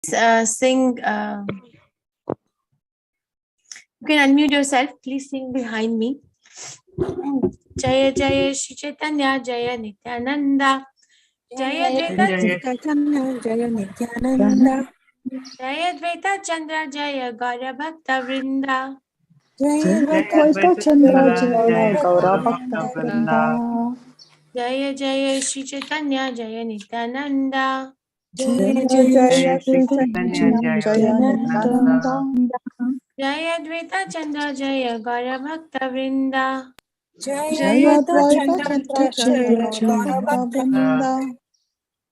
Sing. You can unmute yourself. Please sing behind me. Jaya Jaya Shri Chaitanya Jaya Nityananda. Jaya Dvaita Jaya Nityananda. Jaya Dvaita Chandra Jaya Gaura Bhakta Vrinda. Jaya Dvaita Chandra Jaya Gaura Bhakta Vrinda. Jaya Jaya Shri Chaitanya Jaya Nityananda. Jaya Jaya Shri Chaitanya Jaya Nityananda. Jaya Dvaita Chandra Jaya Gaura Bhakta Vrinda. Jaya Dvaita Chandra Jaya Gaura Bhakta Vrinda.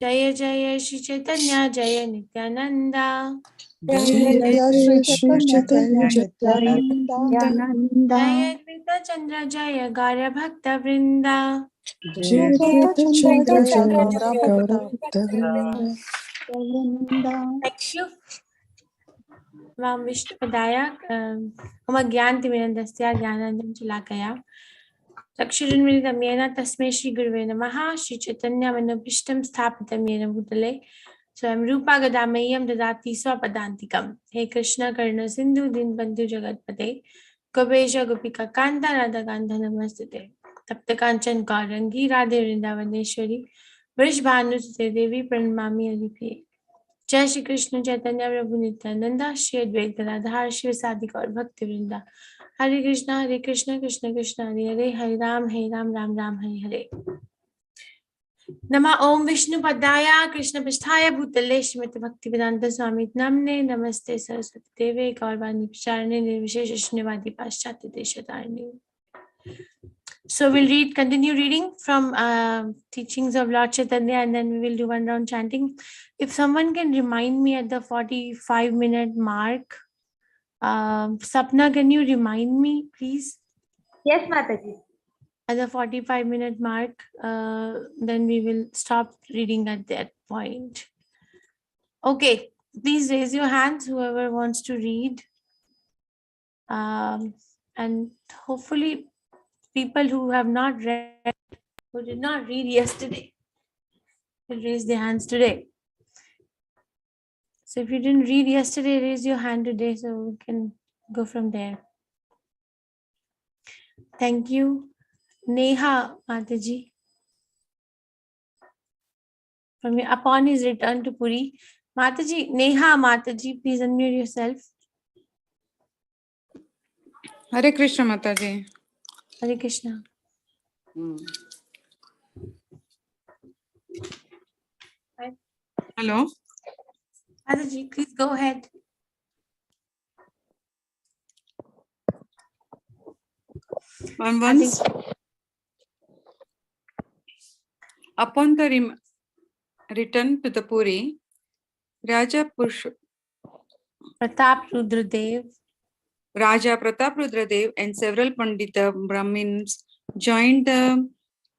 Jaya Jaya Shri Chaitanya Jaya Nityananda. Jaya Jaya Shri Chaitanya Nityananda. Jaya Dvaita Chandra Jaya Gaura Bhakta Vrinda. Jaya Dvaita Chandra Jaya Gaura Bhakta Vrinda. Thank you. Vam Vishnu Padaya. Mama Gyan Timirandasya Gyanandam Chilakaya. Chakshurinmritam Yena Tasmai Shri Gurave Namaha. Shri Chaitanya Manopishtam Sthapitam Yena Bhutale. So I'm Rupa Gadamayam Dadati Swapadantikam. Hey Krishna Karna Sindhu Dinbandhu Jagatpate. Gopesha Gopika Kanta Radha Kanta Namastate. Tapta Kanchan Gaurangi Radhe Vrindavaneshwari. Vrishbhanusute Devi Pranamami Adipriye. Jai Shri Krishna Chaitanya Prabhu Nityananda Shri Advaita Radha Shri Sadhika Aur Bhakti Vrinda. Hare Krishna Krishna Krishna Hare Hare Hare Ram Ram Ram Hare Hare. Nama Om Vishnu Padaya Krishna Pisthaya Bhutale Shrimati Bhakti Vedanta Swami Namne Namaste Saraswati Deve Gaurvani Picharane Nirvishesh Shnivadi Paschati Deshatarni. So we'll continue reading from teachings of Lord Chaitanya, and then we will do one round chanting. If someone can remind me at the 45-minute mark, Sapna, can you remind me, please? Yes, Mataji. At the 45-minute mark, then we will stop reading at that point. Okay, please raise your hands, whoever wants to read. And hopefully people who have not read, who did not read yesterday, will raise their hands today. So if you didn't read yesterday, raise your hand today so we can go from there. Thank you. Neha Mataji. From your, upon his return to Puri. Mataji, Neha Mataji, please unmute yourself. Hare Krishna Mataji. Hare Krishna. Hello. Mataji, please go ahead. Once, upon the return to the Puri, Raja Pratap Rudradev and several Pandita Brahmins joined the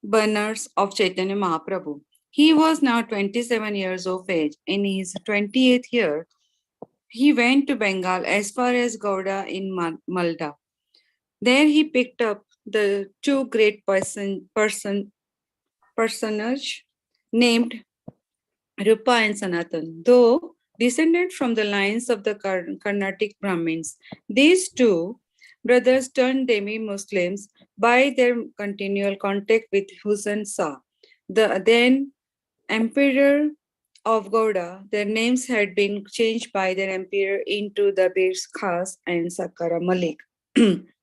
banners of Chaitanya Mahaprabhu. He was now 27 years of age. In his 28th year, he went to Bengal as far as Gauda in Malda. There he picked up the two great personage named Rupa and Sanatan. Though descended from the lines of the Carnatic Brahmins, these two brothers turned demi-Muslims by their continual contact with Hussain Shah, the then emperor of Gauda. Their names had been changed by their emperor into the Birs Khas and Sakara Malik.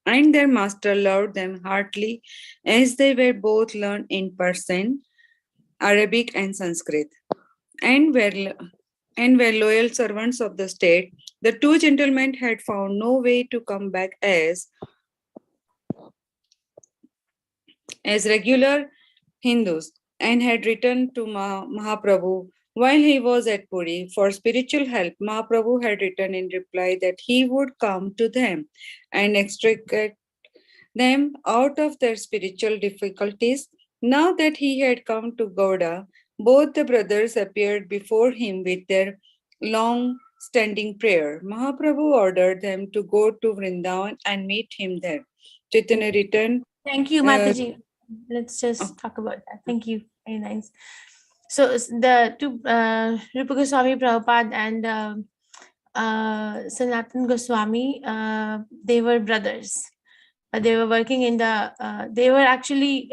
And their master loved them heartily, as they were both learned in Persian, Arabic, and Sanskrit, and were loyal servants of the state. The two gentlemen had found no way to come back as regular Hindus, and had written to Mahaprabhu while he was at Puri for spiritual help. Mahaprabhu had written in reply that he would come to them and extricate them out of their spiritual difficulties. Now that he had come to Gauda, both the brothers appeared before him with their long-standing prayer. Mahaprabhu ordered them to go to Vrindavan and meet him there. Chaitanya returned. Thank you, Mataji. Let's just talk about that. Thank you. Very nice. So the two Rupa Goswami Prabhupada and Sanatan Goswami, they were brothers. They were working in the. They were actually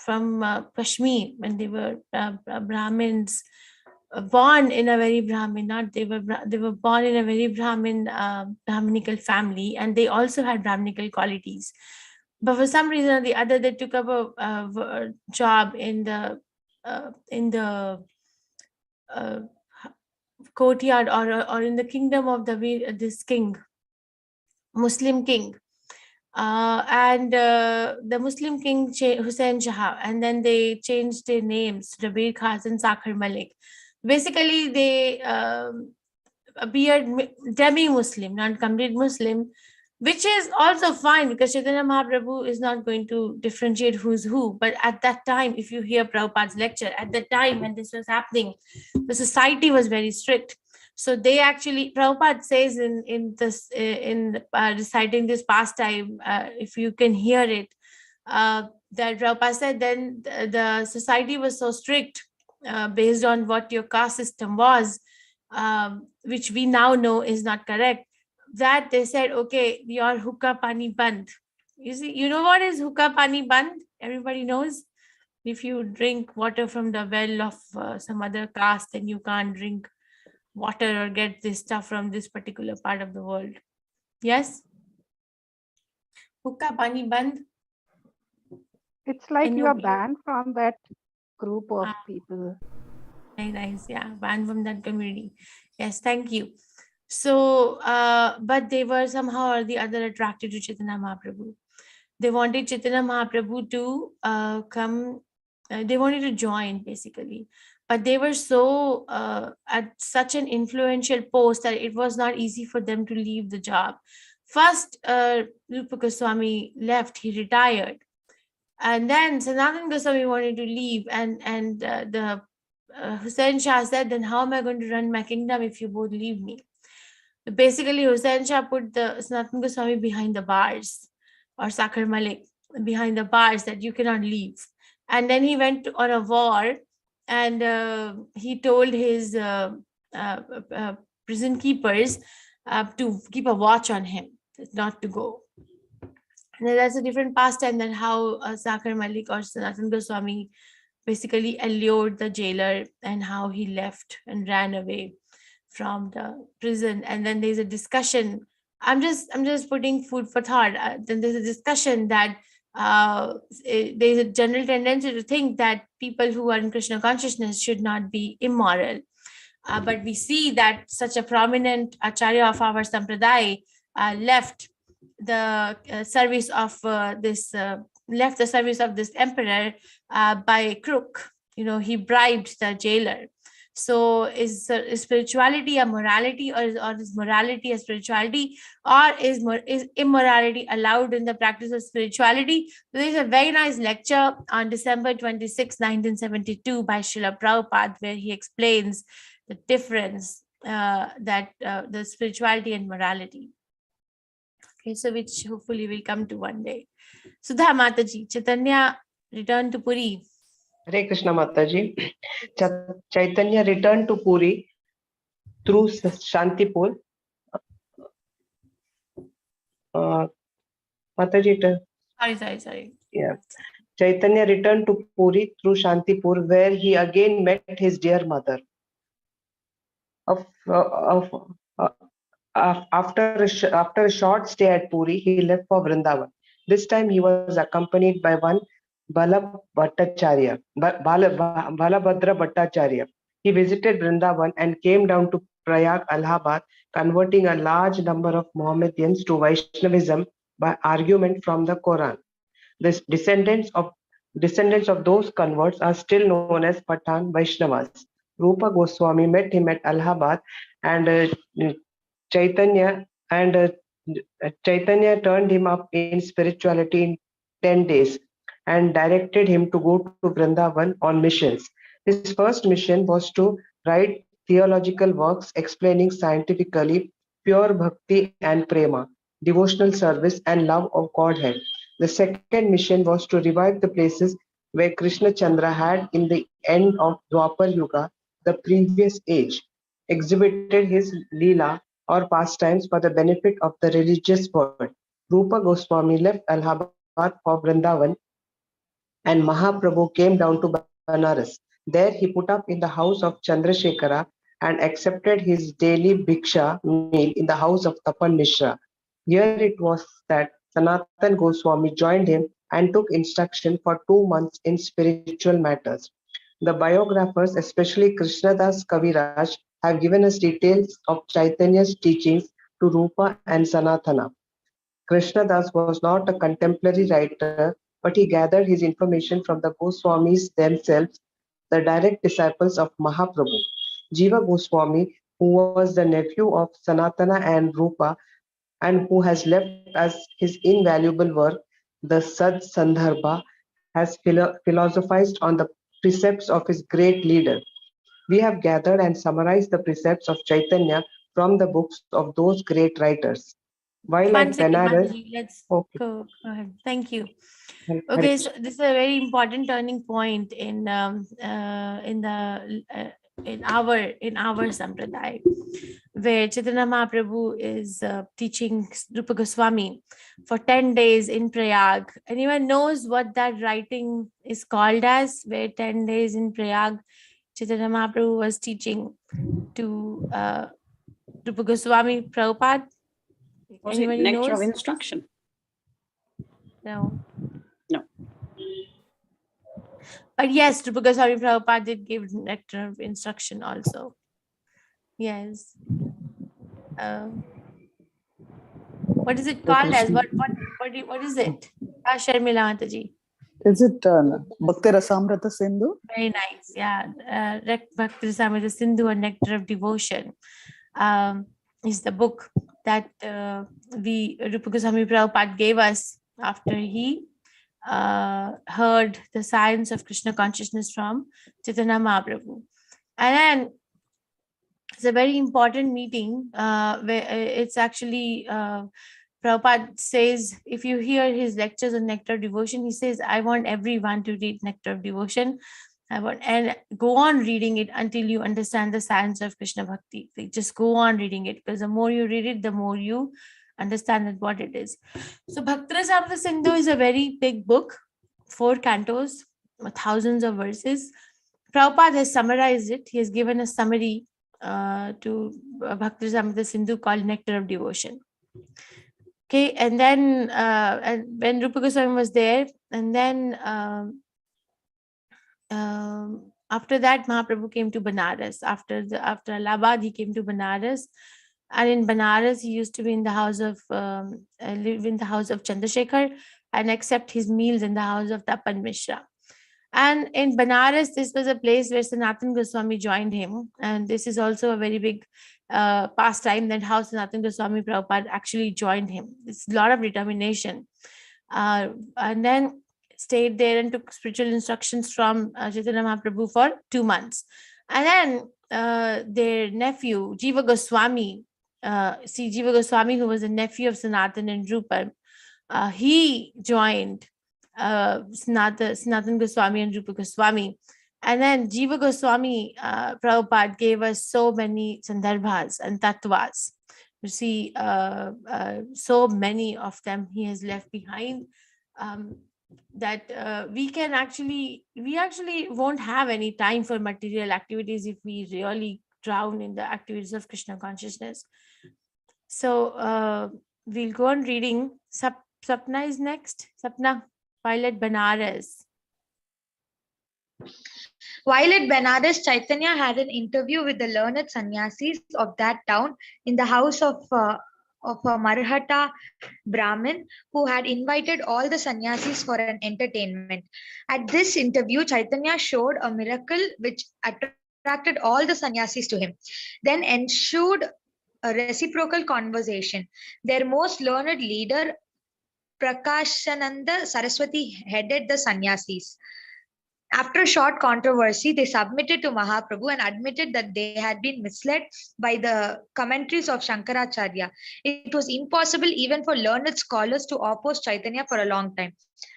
from Kashmir when they were Brahmins, born in a very Brahmin. Not they were born in a very Brahminical family, and they also had Brahminical qualities. But for some reason or the other, they took up a job in the courtyard or in the kingdom of this king, Muslim king. And the Muslim king Hussain Shah, and then they changed their names to Rabir Khas and Sakhar Malik. Basically, they appeared demi-Muslim, not complete Muslim, which is also fine because Chaitanya Mahaprabhu is not going to differentiate who's who. But at that time, if you hear Prabhupada's lecture, at the time when this was happening, the society was very strict. So they actually, Prabhupada says in reciting this pastime, if you can hear it, that Prabhupada said then the society was so strict based on what your caste system was, which we now know is not correct, that they said, okay, your hookah pani band. You know what is hookah pani band? Everybody knows. If you drink water from the well of some other caste, then you can't drink water or get this stuff from this particular part of the world. Yes? Hookah pani band. It's like Can you you- are banned from that group of people. Very nice. Yeah, banned from that community. Yes, thank you. So, but they were somehow or the other attracted to Chaitanya Mahaprabhu. They wanted Chaitanya Mahaprabhu to come, they wanted to join basically. But they were so at such an influential post that it was not easy for them to leave the job. First, Rupa Goswami left, he retired. And then Sanatan Goswami wanted to leave, and the Hussain Shah said, then how am I going to run my kingdom if you both leave me? Basically, Hussain Shah put the Sanatan Goswami behind the bars, or Sakhar Malik behind the bars, that you cannot leave. And then he went on a war, and he told his prison keepers to keep a watch on him, not to go. And that's a different pastime than how Sakhar Malik or Sanatan Goswami basically allured the jailer and how he left and ran away from the prison. And then there's a discussion. I'm just putting food for thought. Then there's a discussion that there's a general tendency to think that people who are in Krishna consciousness should not be immoral. But we see that such a prominent acharya of our sampradaya left the service of this emperor by crook. He bribed the jailer. So is spirituality a morality, or is morality a spirituality, or is immorality allowed in the practice of spirituality? So there's a very nice lecture on December 26, 1972 by Srila Prabhupada, where he explains the difference that the spirituality and morality. Okay, so which hopefully will come to one day. Sudha Mataji, Chaitanya returned to Puri. Hare Krishna Mataji. Chaitanya returned to Puri through Shantipur. Mataji. Sorry. Yeah. Chaitanya returned to Puri through Shantipur, where he again met his dear mother. After a short stay at Puri, he left for Vrindavan. This time he was accompanied by one Balabhadra Bhattacharya. He visited Vrindavan and came down to Prayag, Allahabad, converting a large number of Mohammedans to Vaishnavism by argument from the Quran. The descendants of those converts are still known as Pathan Vaishnavas. Rupa Goswami met him at Allahabad, and Chaitanya turned him up in spirituality in 10 days and directed him to go to Vrindavan on missions. His first mission was to write theological works explaining scientifically pure bhakti and prema, devotional service and love of Godhead. The second mission was to revive the places where Krishna Chandra had in the end of Dwapar Yuga, the previous age, exhibited his Leela or pastimes for the benefit of the religious world. Rupa Goswami left Allahabad for Vrindavan and Mahaprabhu came down to Banaras. There he put up in the house of Chandrasekhara and accepted his daily bhiksha meal in the house of Tapan Mishra. Here it was that Sanatan Goswami joined him and took instruction for 2 months in spiritual matters. The biographers, especially Krishnadas Kaviraj, have given us details of Chaitanya's teachings to Rupa and Sanatana. Krishnadas was not a contemporary writer, but he gathered his information from the Goswamis themselves, the direct disciples of Mahaprabhu. Jiva Goswami, who was the nephew of Sanatana and Rupa, and who has left us his invaluable work, the Sad Sandarbha, has philosophized on the precepts of his great leader. We have gathered and summarized the precepts of Chaitanya from the books of those great writers. While One at second, Benares, Mataji. Let's okay, go ahead. Thank you. Hare Okay, Krishna. so this is a very important turning point in our sampradaya, where Chaitanya Mahaprabhu is teaching Rupa Goswami for 10 days in Prayag. Anyone knows what that writing is called as? Where 10 days in Prayag, Chaitanya Mahaprabhu was teaching to Rupa Goswami Prabhupada. Was it Anybody Nectar of knows? Instruction? No. No. But yes, Rupa Goswami Prabhupada did give Nectar of Instruction also. Yes. What is it called as? What is it? Sharmila Mataji. Is it Bhakti Rasamrita Sindhu? Very nice. Yeah. Bhakti Rasamrita Sindhu and Nectar of Devotion is the book that Rupa Goswami Prabhupada gave us after he heard the science of Krishna consciousness from Chaitanya Mahaprabhu. And then it's a very important meeting where it's actually Prabhupada says, if you hear his lectures on Nectar of Devotion, he says, I want everyone to read Nectar of Devotion. And go on reading it until you understand the science of Krishna Bhakti. Like, just go on reading it, because the more you read it, the more you understand that what it is. So Bhakti Rasamrita Sindhu is a very big book, 4 cantos, thousands of verses. Prabhupada has summarized it. He has given a summary to Bhakti Rasamrita Sindhu called Nectar of Devotion. Okay, and then and when Rupa Goswami was there, and then after that, Mahaprabhu came to Banaras. After Allahabad, he came to Banaras, and in Banaras, he used to be in the house of live in the house of Chandrasekhar and accept his meals in the house of Tapan Mishra. And in Banaras, this was a place where Sanatan Goswami joined him, and this is also a very big pastime, that how Sanatan Goswami Prabhupada actually joined him. It's a lot of determination, and then stayed there and took spiritual instructions from Chaitanya Mahaprabhu for 2 months. And then their nephew, Jiva Goswami, Jiva Goswami, who was a nephew of Sanatan and Rupa, he joined Sanatan Goswami and Rupa Goswami. And then Jiva Goswami, Prabhupada gave us so many sandarbhas and tattvas. You see, so many of them he has left behind, that we actually won't have any time for material activities if we really drown in the activities of Krishna consciousness. So we'll go on reading. Sapna is next. Sapna, while at Banaras. While at Benares, Chaitanya had an interview with the learned sannyasis of that town in the house of a Marhata Brahmin who had invited all the sannyasis for an entertainment. At this interview, Chaitanya showed a miracle which attracted all the sannyasis to him. Then ensued a reciprocal conversation. Their most learned leader, Prakashananda Saraswati, headed the sannyasis. After a short controversy, they submitted to Mahaprabhu and admitted that they had been misled by the commentaries of Shankaracharya. It was impossible even for learned scholars to oppose Chaitanya for a long time.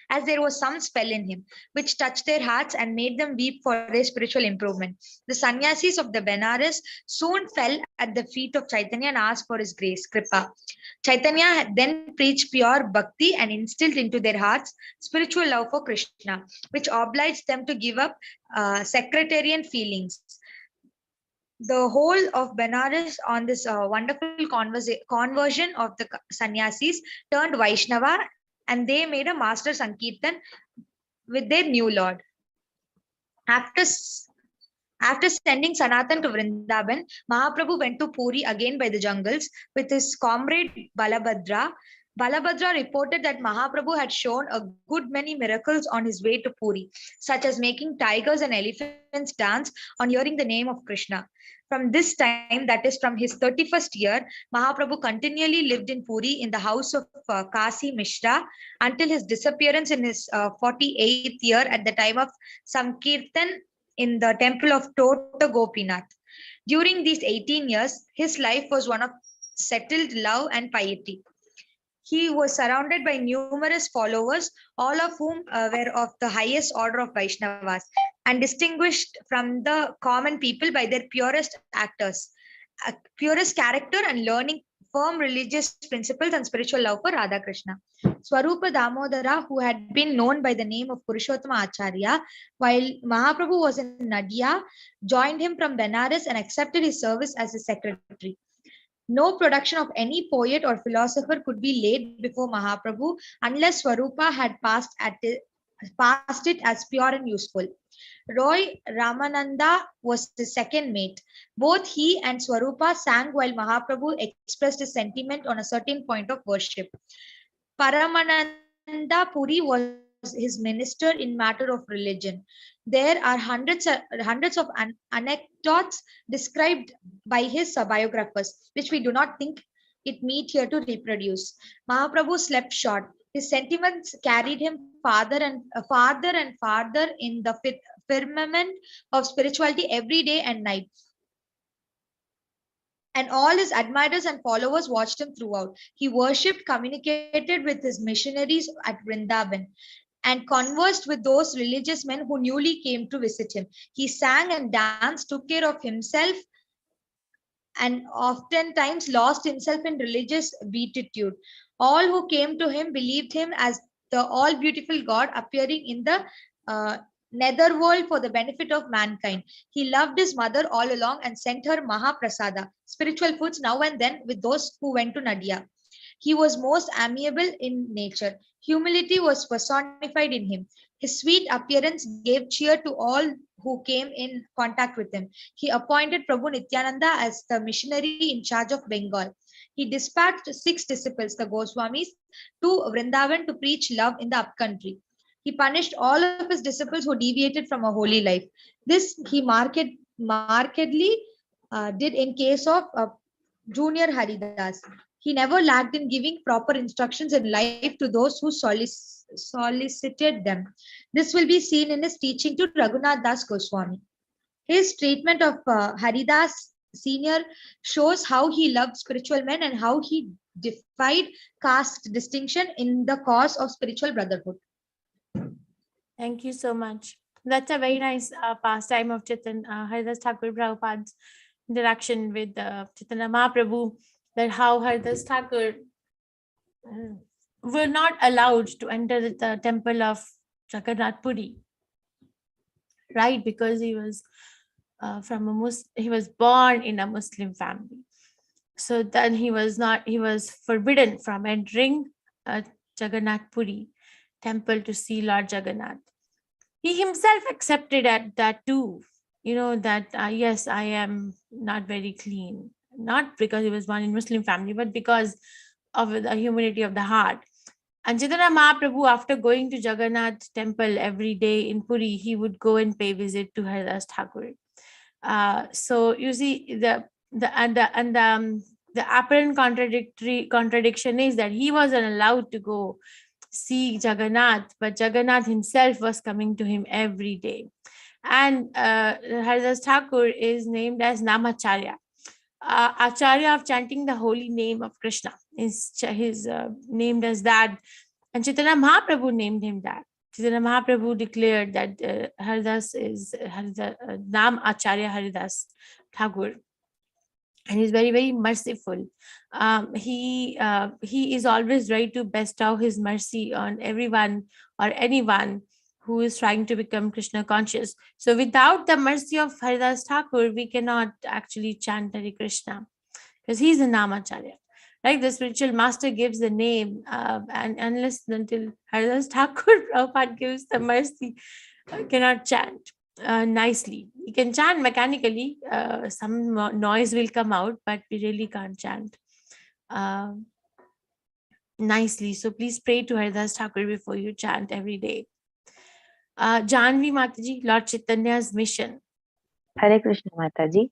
as there was some spell in him, which touched their hearts and made them weep for their spiritual improvement. The sannyasis of the Benares soon fell at the feet of Chaitanya and asked for his grace, Kripa. Chaitanya then preached pure bhakti and instilled into their hearts spiritual love for Krishna, which obliged them to give up sectarian feelings. The whole of Benares on this wonderful conversion of the sannyasis turned Vaishnava, and they made a master Sankirtan with their new lord. After sending Sanatan to Vrindavan, Mahaprabhu went to Puri again by the jungles with his comrade Balabhadra. Balabhadra reported that Mahaprabhu had shown a good many miracles on his way to Puri, such as making tigers and elephants dance on hearing the name of Krishna. From this time, that is from his 31st year, Mahaprabhu continually lived in Puri in the house of Kasi Mishra until his disappearance in his 48th year at the time of Sankirtan in the temple of Tota Gopinath. During these 18 years, his life was one of settled love and piety. He was surrounded by numerous followers, all of whom were of the highest order of Vaishnavas and distinguished from the common people by their purest character and learning firm religious principles and spiritual love for Radha Krishna. Swarupa Damodara, who had been known by the name of Purushottama Acharya, while Mahaprabhu was in Nadia, joined him from Benares and accepted his service as his secretary. No production of any poet or philosopher could be laid before Mahaprabhu unless Swarupa had passed it as pure and useful. Roy Ramananda was his second mate. Both he and Swarupa sang while Mahaprabhu expressed his sentiment on a certain point of worship. Paramananda Puri was his minister in matter of religion. There are hundreds of anecdotes described by his biographers, which we do not think it meet here to reproduce. Mahaprabhu slept short. His sentiments carried him farther and farther in the firmament of spirituality every day and night. And all his admirers and followers watched him throughout. He worshipped, communicated with his missionaries at Vrindavan, and conversed with those religious men who newly came to visit him. He sang and danced, took care of himself, and oftentimes lost himself in religious beatitude. All who came to him believed him as the all-beautiful God appearing in the netherworld for the benefit of mankind. He loved his mother all along and sent her Mahaprasada, spiritual foods now and then with those who went to Nadia. He was most amiable in nature. Humility was personified in him. His sweet appearance gave cheer to all who came in contact with him. He appointed Prabhu Nityananda as the missionary in charge of Bengal. He dispatched 6 disciples, the Goswamis, to Vrindavan to preach love in the upcountry. He punished all of his disciples who deviated from a holy life. This he markedly did in case of Junior Haridas. He never lacked in giving proper instructions in life to those who solicited them. This will be seen in his teaching to Raghunath Das Goswami. His treatment of Haridas Senior shows how he loved spiritual men and how he defied caste distinction in the cause of spiritual brotherhood. Thank you so much. That's a very nice pastime of Haridas Thakur Prabhupada's interaction with Chaitanya Mahaprabhu, that how Haridas Thakur were not allowed to enter the temple of Jagannath Puri, right? Because he was he was born in a Muslim family. So then he was forbidden from entering Jagannath Puri temple to see Lord Jagannath. He himself accepted at that too, that yes, I am not very clean, not because he was born in Muslim family, but because of the humility of the heart. And Chaitanya Mahaprabhu, after going to Jagannath temple every day in Puri, he would go and pay visit to Haridas Thakur. So you see, the apparent contradiction is that he wasn't allowed to go see Jagannath, but Jagannath himself was coming to him every day. And Haridas Thakur is named as Namacharya, Acharya of chanting the holy name of Krishna. He's named as that, and Chaitanya Mahaprabhu named him that. Chaitanya Mahaprabhu declared that Haridas is Nam Acharya Haridas Thakur, and he's very, very merciful. He is always ready to bestow his mercy on everyone or anyone who is trying to become Krishna conscious. So without the mercy of Haridas Thakur, we cannot actually chant Hare Krishna, because he's a Namacharya. Right? The spiritual master gives the name, and unless until Haridas Thakur Prabhupada gives the mercy, cannot chant nicely. You can chant mechanically, some noise will come out, but we really can't chant nicely. So please pray to Haridas Thakur before you chant every day. Janvi Mataji, Lord Chaitanya's mission. Hare Krishna Mataji.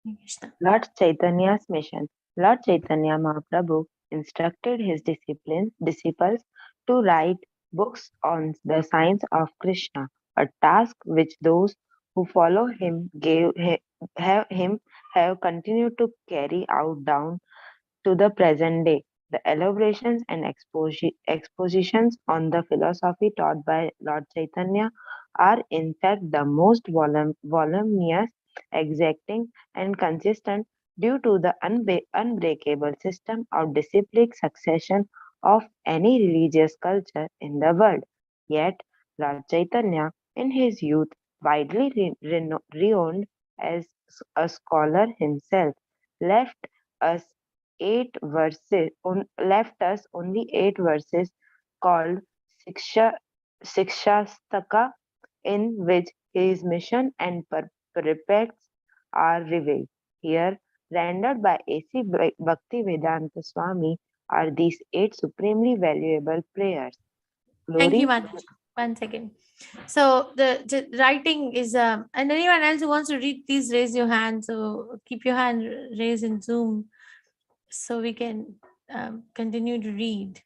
Hare Krishna. Lord Chaitanya's mission. Lord Chaitanya Mahaprabhu instructed his disciples to write books on the science of Krishna, a task which those who follow him have continued to carry out down to the present day. The elaborations and expositions on the philosophy taught by Lord Chaitanya are in fact the most voluminous, exacting, and consistent due to the unbreakable system of disciplic succession of any religious culture in the world. Yet, Lord Chaitanya, in his youth, widely renowned as a scholar himself, left us left us only 8 verses called Sikshastaka, in which his mission and precepts are revealed. Here, rendered by A.C. Bhaktivedanta Swami, are these 8 supremely valuable prayers. Thank you, Glory Mataji. 1 second. So the writing is, and anyone else who wants to read, please raise your hand. So keep your hand raised in Zoom, so we can continue to read.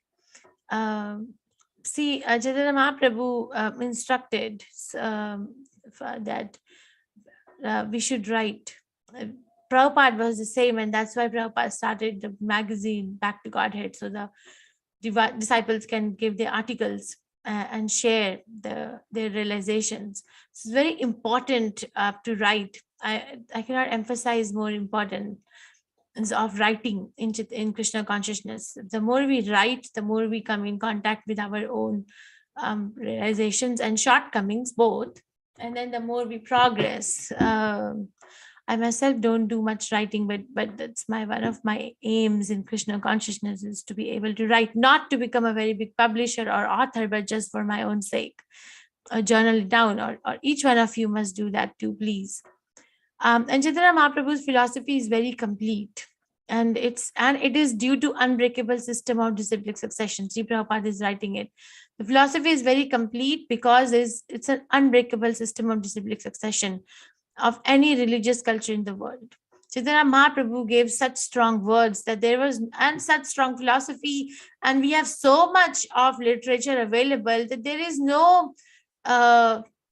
See, Chaitanya Mahaprabhu instructed that we should write. Prabhupada was the same, and that's why Prabhupada started the magazine Back to Godhead, so the disciples can give their articles and share their realizations. It's very important to write. I cannot emphasize more important of writing in Krishna consciousness. The more we write, the more we come in contact with our own realizations and shortcomings both, and then the more we progress. I myself don't do much writing, but that's one of my aims in Krishna consciousness, is to be able to write, not to become a very big publisher or author, but just for my own sake. Journal it down, or each one of you must do that too, please. And Chaitanya Mahaprabhu's philosophy is very complete, and it is due to unbreakable system of disciplic succession. Sri Prabhupada is writing it. The philosophy is very complete because it's an unbreakable system of disciplic succession of any religious culture in the world. Chaitanya Mahaprabhu gave such strong words that there was, and such strong philosophy, and we have so much of literature available that there is no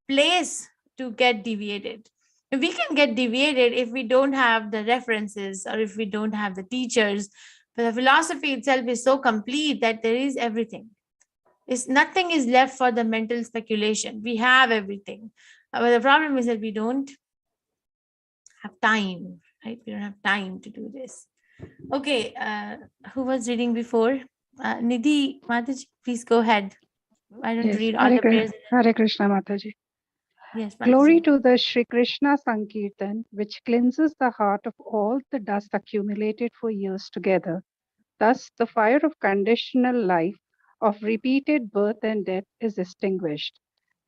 place to get deviated. We can get deviated if we don't have the references or if we don't have the teachers, but the philosophy itself is so complete that there is everything. Nothing is left for the mental speculation. We have everything. But the problem is that we don't have time, right? We don't have time to do this. Okay, who was reading before? Nidhi Mataji, please go ahead. Why don't you read all the prayers? Hare Krishna Mataji. Yes, Glory Mataji. to the Shri Krishna Sankirtan, which cleanses the heart of all the dust accumulated for years together. Thus, the fire of conditional life, of repeated birth and death, is extinguished.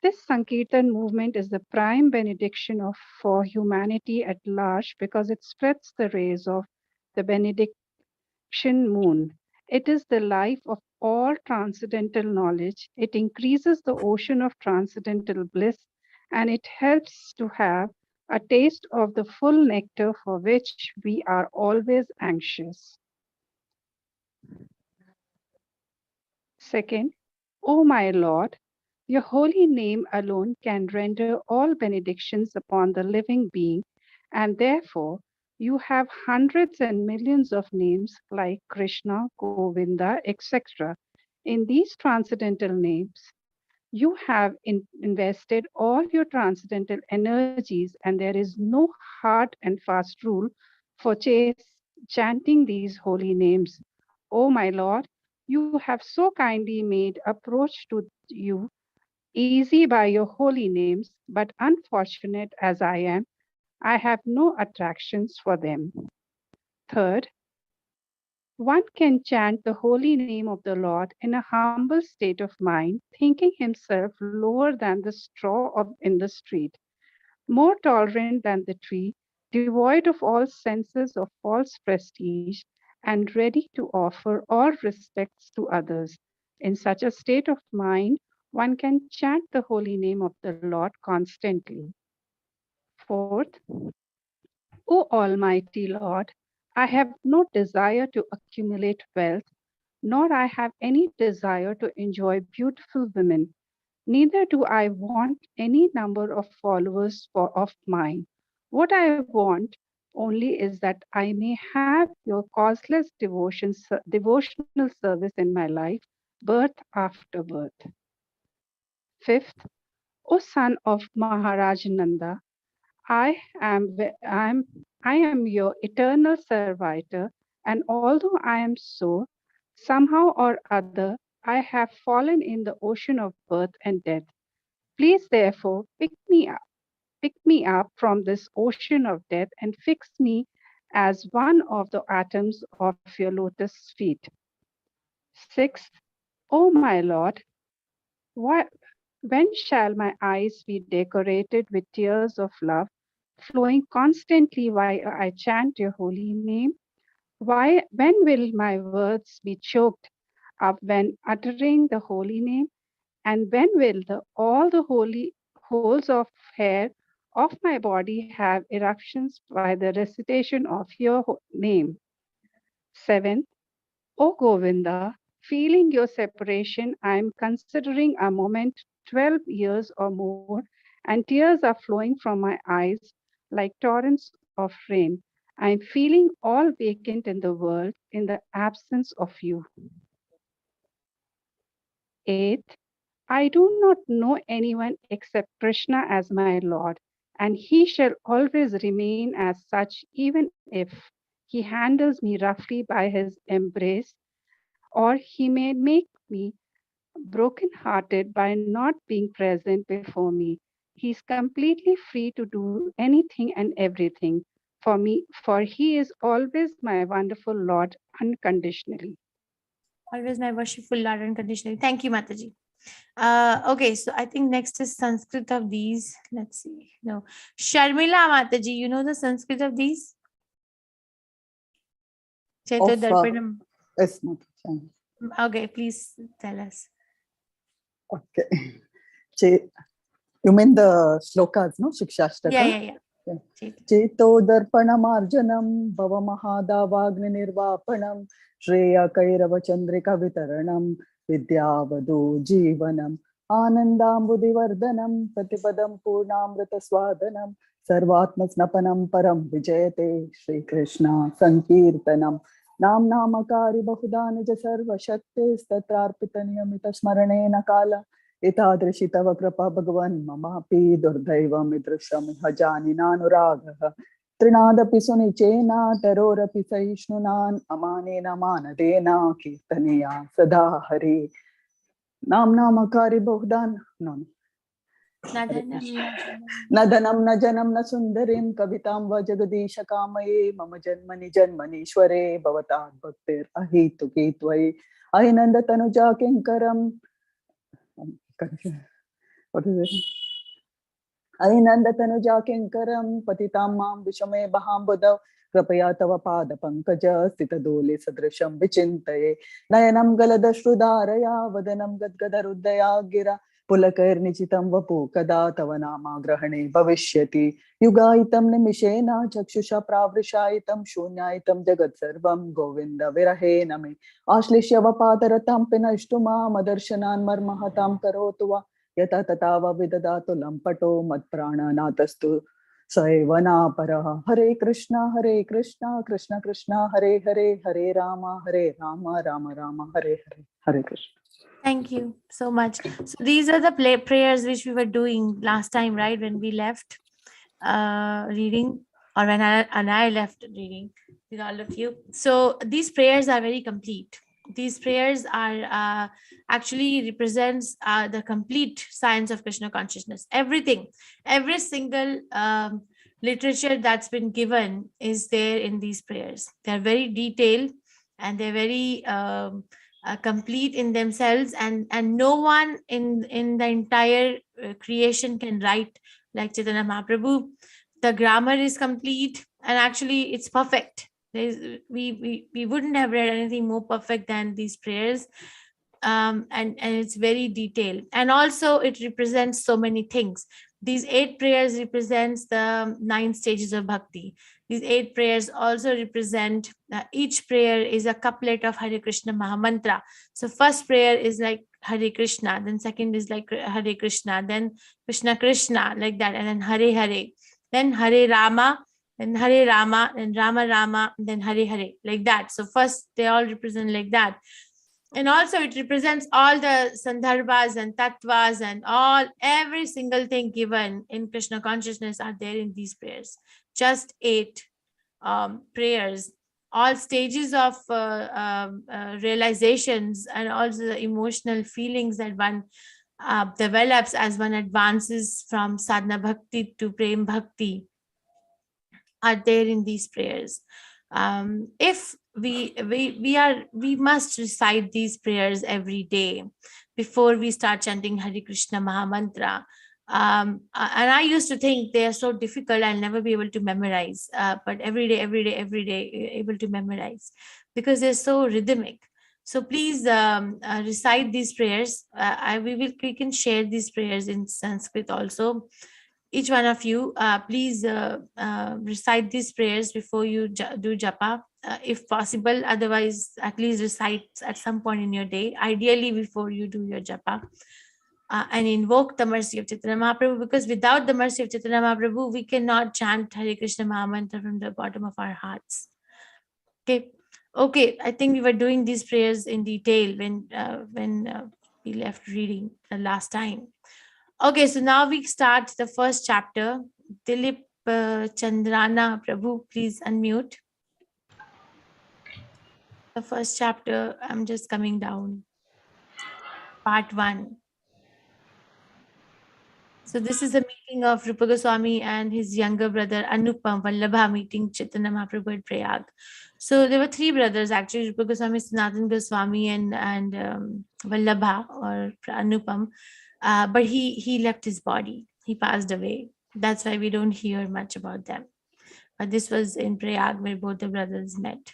This Sankirtan movement is the prime benediction for humanity at large because it spreads the rays of the benediction moon. It is the life of all transcendental knowledge. It increases the ocean of transcendental bliss, and it helps to have a taste of the full nectar for which we are always anxious. Second, O my Lord, your holy name alone can render all benedictions upon the living being, and therefore you have hundreds and millions of names like Krishna, Govinda, etc. In these transcendental names, You have invested all your transcendental energies, and there is no hard and fast rule for chanting these holy names. O my Lord, you have so kindly made approach to you easy by your holy names, but unfortunate as I am, I have no attractions for them. Third, one can chant the holy name of the Lord in a humble state of mind, thinking himself lower than the straw in the street, more tolerant than the tree, devoid of all senses of false prestige, and ready to offer all respects to others. In such a state of mind, one can chant the holy name of the Lord constantly. Fourth, O Almighty Lord, I have no desire to accumulate wealth, nor I have any desire to enjoy beautiful women. Neither do I want any number of followers of mine. What I want only is that I may have your causeless devotional service in my life, birth after birth. Fifth, O son of Maharaj Nanda, I am your eternal servitor, and although I am so, somehow or other, I have fallen in the ocean of birth and death. Please therefore pick me up from this ocean of death and fix me as one of the atoms of your lotus feet. Sixth, O my Lord, when shall my eyes be decorated with tears of love, flowing constantly while I chant your holy name? When will my words be choked up when uttering the holy name? And when will all the holy holes of hair of my body have eruptions by the recitation of your name? Seventh, O Govinda, feeling your separation, I am considering a moment 12 years or more, and tears are flowing from my eyes like torrents of rain. I am feeling all vacant in the world in the absence of you. Eighth, I do not know anyone except Krishna as my Lord, and he shall always remain as such, even if he handles me roughly by his embrace, or he may make me broken-hearted by not being present before me. He is completely free to do anything and everything for me, for he is always my wonderful Lord unconditionally. Always my worshipful Lord unconditionally. Thank you, Mataji. Okay, so I think next is Sanskrit of these. Let's see. No, Sharmila Mataji, you know the Sanskrit of these? Chaito Darpanam. Yes, Mataji. Okay, please tell us. Okay. You mean the slokas, no? Shikshashtaka? Yeah. Cheto darpanamarjanam bhava mahadavagni nirvapanam shreya kairava chandrika vitaranam vidyavadu jivanam anandambudivardhanam pratipadam purnamrita swadanam sarvatma snapanam param vijayate Shri Krishna sankirtanam nam namakari bahuda nija sarva shaktis tatrarpita niyamita smaranena kala एतादृशी तव कृपा भगवन् ममापि दुर्दैवमिदृशं हजानिनानुरागः तृणादपि सुनिचेन तरोरपि सहिष्णुनान् अमानेन मानदेन कीर्तनीया सदा हरि नामकारि बहुधान न धनं न जनं न सुन्दरीं कवितां व जगदीश कामये मम जन्मनि जन्मनीश्वरे भवतात् भक्तिरहेतुके त्वयि अहिनन्दतनुजा किङ्करम् What is it? Ainandatanu kinkaram patitam mam vishame baham buddha krapaya tava pada pankaja stita dole sadrisham vichintaye nayanam galadashrudaraya vadanam gadgadaruddaya gira pulakair nichitam vapu kada tava nama grahane bhavishyati yugaitam nimishena chakshusha pravrishaitam shunyaitam jagat sarvam govinda virahe name ashlishya vapadaratam pinashtuma madarshanan marmahatam karotuva yata tatava vidadatu lampato matprana natastu saivana para Hare Krishna Krishna Krishna Hare Hare Hare Rama Rama Rama Hare Hare Hare Krishna. Thank you so much. So these are the prayers which we were doing last time, right? When we left reading, or when I left reading with all of you. So these prayers are very complete. These prayers are actually represents the complete science of Krishna consciousness. Everything, every single literature that's been given is there in these prayers. They're very detailed, and they're very complete in themselves, and no one in the entire creation can write like Chaitanya Mahaprabhu. The grammar is complete, and actually it's perfect. We wouldn't have read anything more perfect than these prayers. And it's very detailed, and also it represents so many things. These 8 prayers represents the 9 stages of bhakti. These 8 prayers also represent, each prayer is a couplet of Hare Krishna Mahamantra. So first prayer is like Hare Krishna, then second is like Hare Krishna, then Krishna Krishna, like that, and then Hare Hare, then Hare Rama, then Hare Rama, then Rama Rama, then Hare Hare, like that. So first they all represent like that. And also it represents all the sandarbhas and tattvas, and every single thing given in Krishna consciousness are there in these prayers. Just 8 prayers, all stages of realizations, and also the emotional feelings that one develops as one advances from sadhana bhakti to prem bhakti, are there in these prayers. If we must recite these prayers every day before we start chanting Hare Krishna Mahamantra. And I used to think they are so difficult, I'll never be able to memorize. But every day, able to memorize, because they're so rhythmic. So please recite these prayers. We can share these prayers in Sanskrit also. Each one of you, please recite these prayers before you do japa, if possible. Otherwise, at least recite at some point in your day, ideally before you do your japa, and invoke the mercy of Chaitanya Mahaprabhu, because without the mercy of Chaitanya Mahaprabhu, we cannot chant Hare Krishna Mahamantra from the bottom of our hearts. Okay, I think we were doing these prayers in detail when we left reading the last time. Okay, so now we start the first chapter. Dilip Chandrana Prabhu, please unmute. The first chapter, I'm just coming down. Part 1. So this is a meeting of Rupa Goswami and his younger brother Anupam Vallabha meeting Chaitanya Mahaprabhu at Prayag. So there were 3 brothers actually, Rupa Goswami, Sanatan Goswami, and Vallabha or Anupam. But he left his body. He passed away. That's why we don't hear much about them. But this was in Prayag where both the brothers met.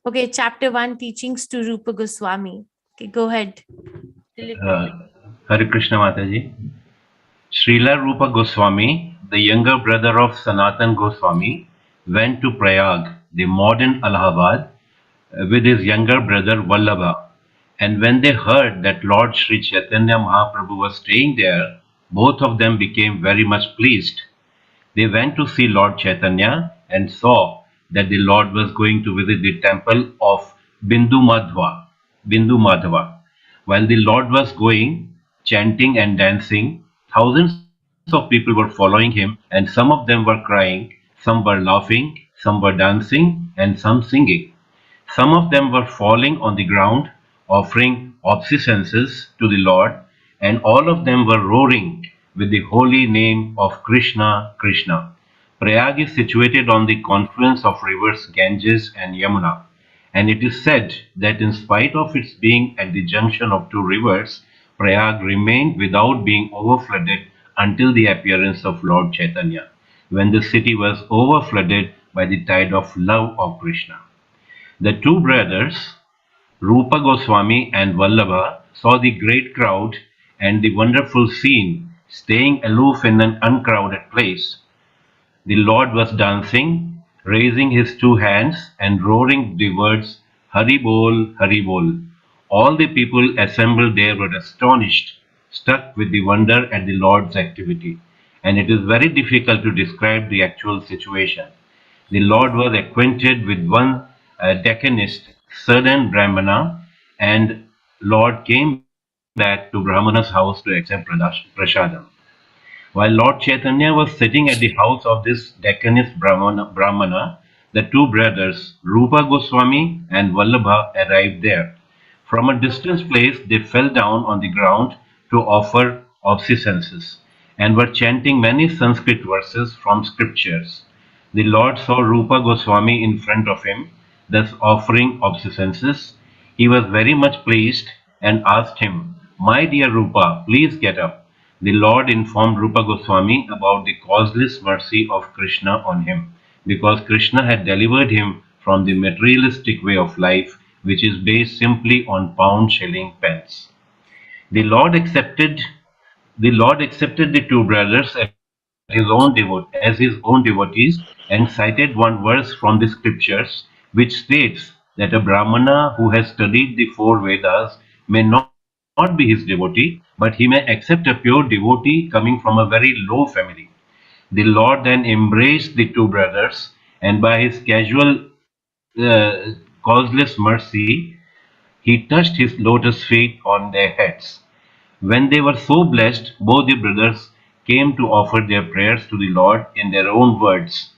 Okay, chapter 1, teachings to Rupa Goswami. Okay, go ahead. Hare Krishna Mataji. Srila Rupa Goswami, the younger brother of Sanatan Goswami, went to Prayag, the modern Allahabad, with his younger brother Vallabha. And when they heard that Lord Sri Chaitanya Mahaprabhu was staying there, both of them became very much pleased. They went to see Lord Chaitanya and saw that the Lord was going to visit the temple of Bindu Madhava. While the Lord was going, chanting and dancing, thousands of people were following him, and some of them were crying, some were laughing, some were dancing, and some singing. Some of them were falling on the ground, offering obeisances to the Lord, and all of them were roaring with the holy name of Krishna, Krishna. Prayag is situated on the confluence of rivers Ganges and Yamuna, and it is said that in spite of its being at the junction of 2 rivers, Prayag remained without being overflooded until the appearance of Lord Chaitanya, when the city was overflooded by the tide of love of Krishna. The 2 brothers, Rupa Goswami and Vallabha, saw the great crowd and the wonderful scene, staying aloof in an uncrowded place. The Lord was dancing, raising his 2 hands and roaring the words, Hari Bol, Hari Bol. All the people assembled there were astonished, struck with the wonder at the Lord's activity, and it is very difficult to describe the actual situation. The Lord was acquainted with one Deccanist, certain Brahmana, and Lord came back to Brahmana's house to accept prasadam. While Lord Chaitanya was sitting at the house of this Deccanist Brahmana, the two brothers, Rupa Goswami and Vallabha, arrived there. From a distant place, they fell down on the ground to offer obeisances and were chanting many Sanskrit verses from scriptures. The Lord saw Rupa Goswami in front of him, thus offering obeisances. He was very much pleased and asked him, "My dear Rupa, please get up." The Lord informed Rupa Goswami about the causeless mercy of Krishna on him, because Krishna had delivered him from the materialistic way of life, which is based simply on pound, shilling, pence. The Lord accepted the two brothers as his own devotees and cited one verse from the scriptures which states that a Brahmana who has studied the four Vedas may not be his devotee, but he may accept a pure devotee coming from a very low family. The Lord then embraced the two brothers, and by his causeless mercy, he touched his lotus feet on their heads. When they were so blessed, both the brothers came to offer their prayers to the Lord in their own words.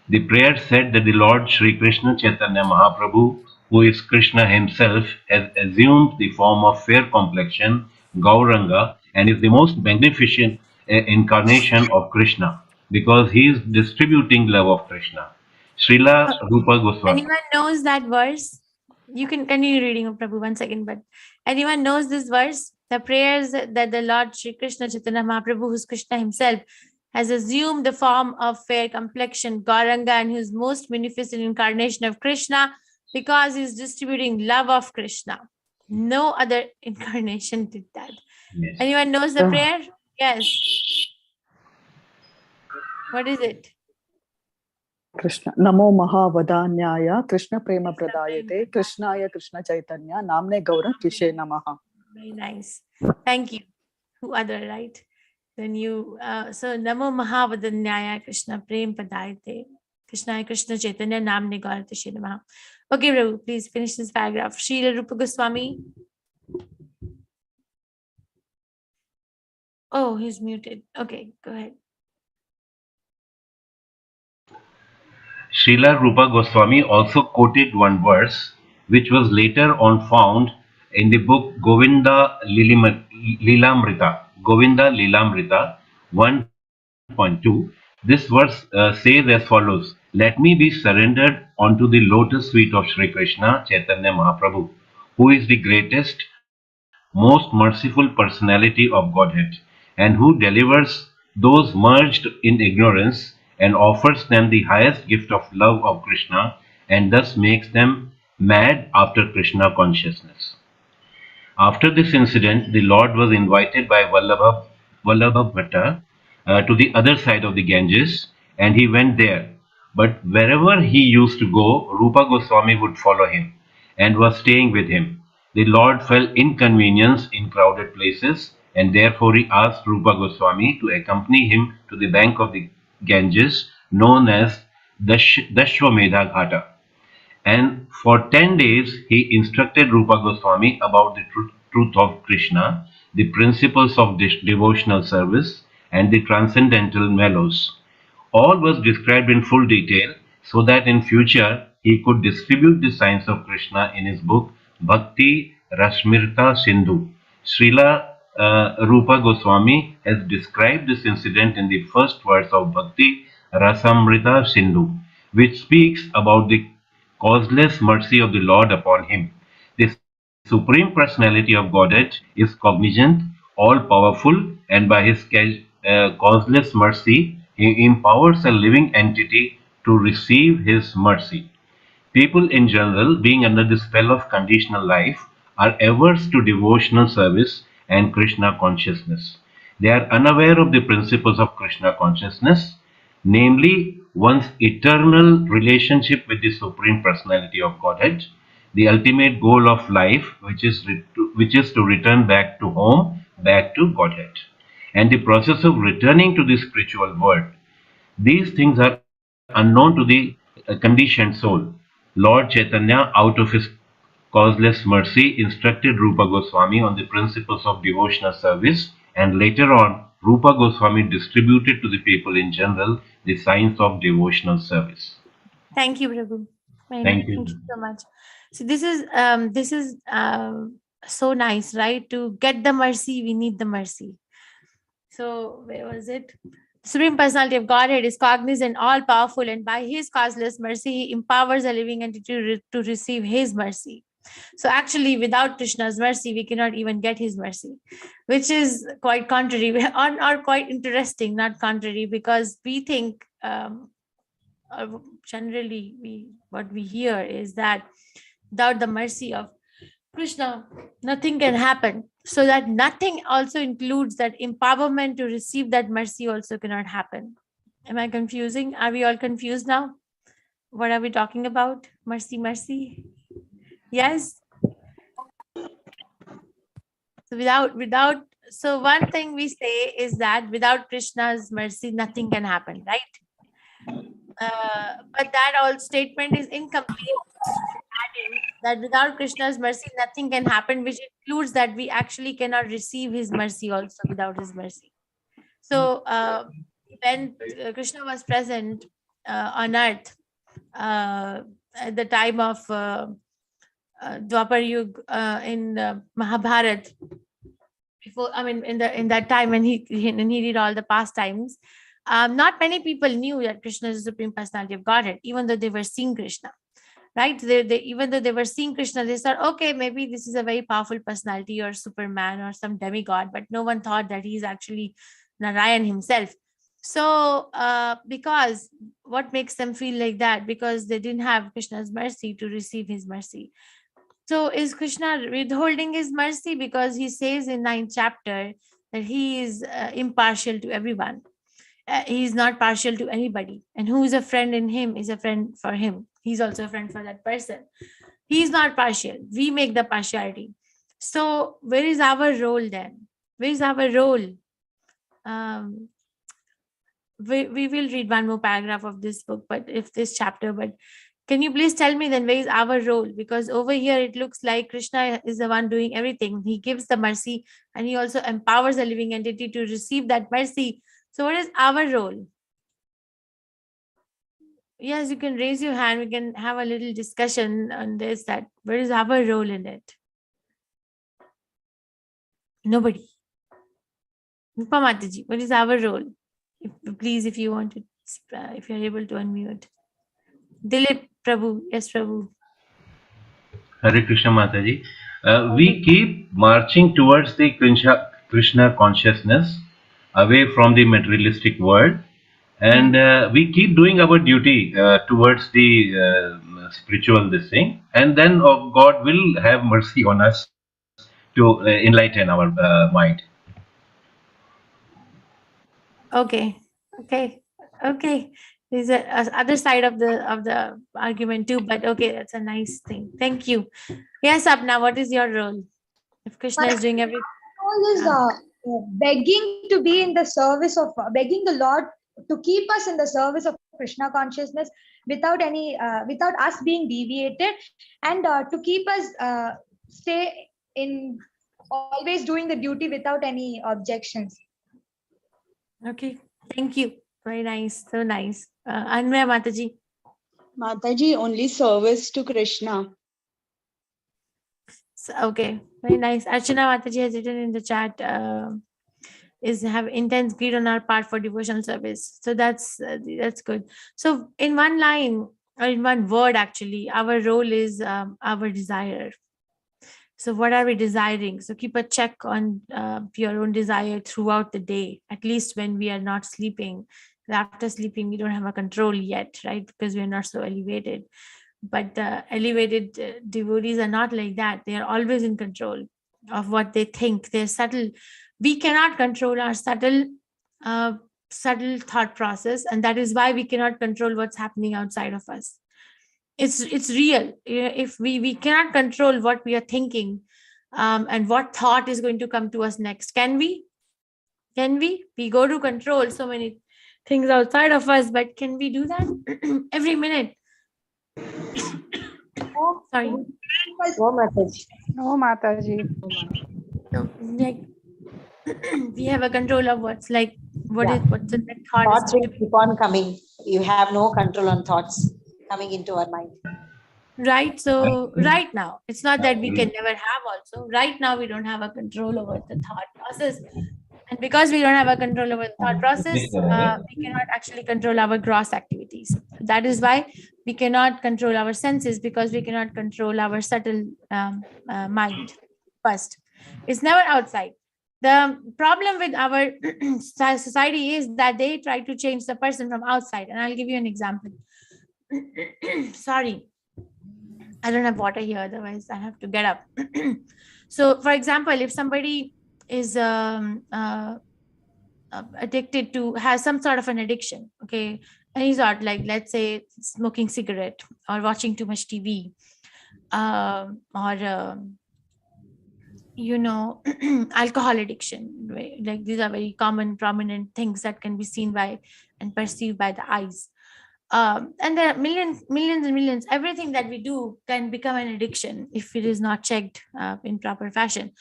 The prayer said that the Lord Sri Krishna Chaitanya Mahaprabhu, who is Krishna himself, has assumed the form of fair complexion, Gauranga, and is the most magnificent incarnation of Krishna, because he is distributing love of Krishna. Srila Rupa Goswami. Anyone knows that verse? You can continue reading, Prabhu, 1 second, but anyone knows this verse? The prayers that the Lord Sri Krishna Chaitanya Mahaprabhu, who's Krishna himself, has assumed the form of fair complexion, Gauranga, and who's most magnificent incarnation of Krishna, because he's distributing love of Krishna. No other incarnation did that. Yes. Anyone knows the prayer? Yes. What is it? Krishna Namo Mahavadanyaya Krishna Prema Pradayate Krishnaya Krishna Chaitanya Namne Gaura Kishe Namaha. Very nice. Thank you. Who other, right? Then you, so Namo Mahavadanyaya Krishna Prem Padayate Krishnaya Krishna Chaitanya Namne Gaura Kishe Namaha. Okay, Prabhu, please finish this paragraph. Srila Rupa Goswami. Oh, he's muted. Okay, go ahead. Srila Rupa Goswami also quoted one verse which was later on found in the book Govinda Lilamrita, 1.2. This verse says as follows: "Let me be surrendered onto the lotus feet of Sri Krishna Chaitanya Mahaprabhu, who is the greatest, most merciful personality of Godhead, and who delivers those merged in ignorance and offers them the highest gift of love of Krishna, and thus makes them mad after Krishna consciousness." After this incident, the Lord was invited by Vallabha Bhatta to the other side of the Ganges, and he went there. But wherever he used to go, Rupa Goswami would follow him and was staying with him. The Lord felt inconvenience in crowded places, and therefore he asked Rupa Goswami to accompany him to the bank of the Ganges, known as Dashwamedha Ghata. And for 10 days, he instructed Rupa Goswami about the truth of Krishna, the principles of devotional service, and the transcendental mellows. All was described in full detail so that in future he could distribute the science of Krishna in his book Bhakti Rasmirta Sindhu. Srila Rupa Goswami has described this incident in the first verse of Bhakti Rasamrita Sindhu, which speaks about the causeless mercy of the Lord upon him. The Supreme Personality of Godhead is cognizant, all-powerful, and by his causeless mercy, he empowers a living entity to receive his mercy. People in general, being under the spell of conditional life, are averse to devotional service and Krishna consciousness. They are unaware of the principles of Krishna consciousness, namely one's eternal relationship with the Supreme Personality of Godhead, the ultimate goal of life, which is to return back to home, back to Godhead, and the process of returning to the spiritual world. These things are unknown to the conditioned soul. Lord Chaitanya, out of his causeless mercy, instructed Rupa Goswami on the principles of devotional service, and later on, Rupa Goswami distributed to the people in general the science of devotional service. Thank you, Prabhu. Thank Thank you you. so much. So this is so nice, right? To get the mercy, we need the mercy. So where was it? Supreme Personality of Godhead is cognizant, all powerful, and by His causeless mercy, He empowers a living entity to receive His mercy. So actually, without Krishna's mercy, we cannot even get His mercy, which is quite contrary or quite interesting, not contrary, because we think generally what we hear is that without the mercy of Krishna, nothing can happen. So that nothing also includes that empowerment to receive that mercy also cannot happen. Am I confusing? Are we all confused now? What are we talking about? Mercy, mercy. Yes. So so one thing we say is that without Krishna's mercy, nothing can happen, right? But that all statement is incomplete. Adding that without Krishna's mercy, nothing can happen, which includes that we actually cannot receive His mercy also without His mercy. So when Krishna was present on earth at the time of Dwapar Yuga in Mahabharat, before in that time when he did all the pastimes, not many people knew that Krishna is the Supreme Personality of Godhead, even though they were seeing Krishna. Right? Even though they were seeing Krishna, they thought, okay, maybe this is a very powerful personality or Superman or some demigod, but no one thought that he's actually Narayan himself. So, because what makes them feel like that? Because they didn't have Krishna's mercy to receive His mercy. So, is Krishna withholding His mercy because He says in 9th chapter that He is impartial to everyone? He is not partial to anybody, and who is a friend in Him is a friend for Him. He's also a friend for that person. He is not partial. We make the partiality. So where is our role then? Where is our role? We will read one more paragraph of this book, but if this chapter, but can you please tell me then where is our role? Because over here it looks like Krishna is the one doing everything. He gives the mercy and He also empowers a living entity to receive that mercy. So what is our role? Yes, you can raise your hand. We can have a little discussion on this, that where is our role in it? Nobody. Rupa Mataji, what is our role? Please, if you want to, if you're able to unmute. Dilip Prabhu, yes Prabhu. Hare Krishna Mataji. We keep marching towards the Krishna consciousness, away from the materialistic world, and we keep doing our duty towards the spiritual this thing, and then God will have mercy on us to enlighten our mind. Okay. There's a other side of the argument too, but okay, that's a nice thing. Thank you. Yes, Apna, what is your role? If Krishna is doing everything. Role is begging to be in the service of, begging the Lord to keep us in the service of Krishna consciousness without us being deviated, and to keep us stay in always doing the duty without any objections. Okay, thank you. Very nice, so nice. Anmaya Mataji. Mataji, only service to Krishna. So, okay, very nice. Archana Mataji has written in the chat, is have intense greed on our part for devotional service. So that's good. So in one line or in one word, actually, our role is our desire. So what are we desiring? So keep a check on your own desire throughout the day, at least when we are not sleeping. After sleeping, we don't have a control yet, right? Because we are not so elevated. But elevated devotees are not like that. They are always in control of what they think. They're subtle. We cannot control our subtle thought process, and that is why we cannot control what's happening outside of us. It's real. If we cannot control what we are thinking, and what thought is going to come to us next, can we go to control so many things outside of us, but can we do that every minute? Sorry, Oh, Mataji. No, Mataji. So, like, we have a control of what's like, Yeah. what's in the thought. Thoughts will keep on coming. You have no control on thoughts coming into our mind. Right. So right now, it's not that we can never have also. Right now, we don't have a control over the thought process. And because we don't have a control over the thought process, we cannot actually control our gross activities. That is why we cannot control our senses, because we cannot control our subtle mind first. It's never outside. The problem with our society is that they try to change the person from outside. And I'll give you an example. Sorry. I don't have water here, otherwise I have to get up. So, for example, if somebody is addicted to, has some sort of an addiction, okay, any sort, like let's say smoking cigarette or watching too much TV, or alcohol addiction, right? Like these are very common, prominent things that can be seen by and perceived by the eyes. And there are millions and millions. Everything that we do can become an addiction if it is not checked in proper fashion,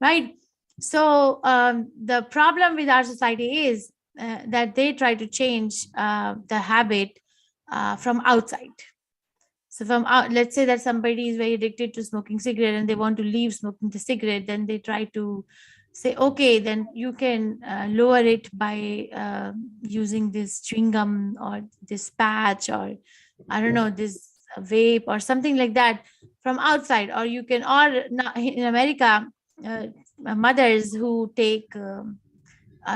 right? So the problem with our society is that they try to change the habit from outside. So from let's say that somebody is very addicted to smoking cigarette and they want to leave smoking the cigarette, then they try to say, okay, then you can lower it by using this chewing gum or this patch, or I don't know, this vape or something like that from outside. Or you can, or in America, mothers who take